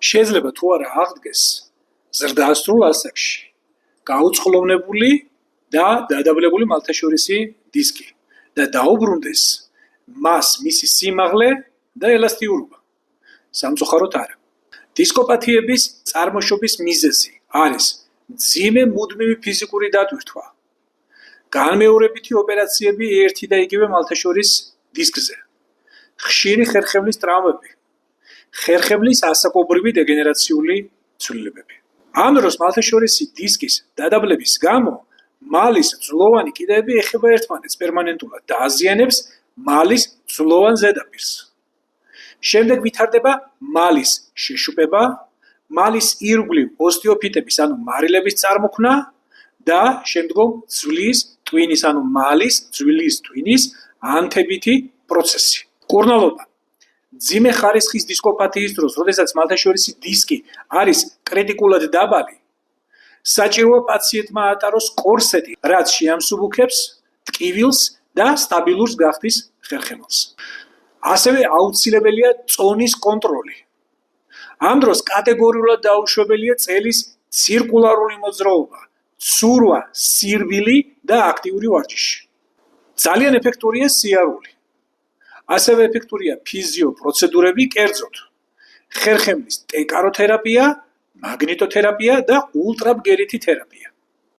შეიძლება თუ არა აღდგეს ზრდასრულ ასაკში გაუწყლოვნებული და დადაბლებული მალთაშორისი დისკი და დაუბრუნდეს მას მისი სიმაღლე და ელასტიურობა. სამწუხაროდ არა. დისკოპათიების წარმოშობის მიზეზი არის მძიმე მუდმივი ფიზიკური დატვირთვა, განმეორებითი ოპერაციები ერთი და იგივე მალთაშორის დისკზე, ხშირი ხერხემლის ტრავმები, ხერხემლის ასაკობრივი დეგენერაციული ცვლილებები. ამ დროს მალთაშორისი დისკის დადაბლების გამო მალის ძვლოვანი კიდეები ეხება ერთმანეთს პერმანენტულად და აზიანებს მალის ძვლოვან ზედაპირს. შემდეგ ვითარდება მალის შეშუპება, მალის ირგვლივ ოსტეოფიტების ანუ მარილების წარმოქმნა და შემდგომ ძვლის ტვინის ანუ მალის ძვლის ტვინის ანთებითი პროცესი. კურნალობა. მძიმე ხარისხის დისკოპათიის დროს, როდესაც მალთაშორისი დისკი არის კრიტიკულად დაბალი, საჭიროა პაციენტმა ატაროს კორსეტი, რაც შეამსუბუქებს ტკივილს და სტაბილურს გახდის ხერხემალს. ასევე აუცილებელია წონის კონტროლი. ამ დროს კატეგორიულად დაუშვებელია წელის ცირკულარული მოძრაობა, ცურვა, სირბილი და აქტიური ვარჯიში. ძალიან ეფექტურია სიარული. ასევე ეფექტურია ფიზიოპროცედურები, კერძოდ ხერხემლის ტეკაროთერაპია, მაგნიტოთერაპია და ულტრაბგერითი თერაპია.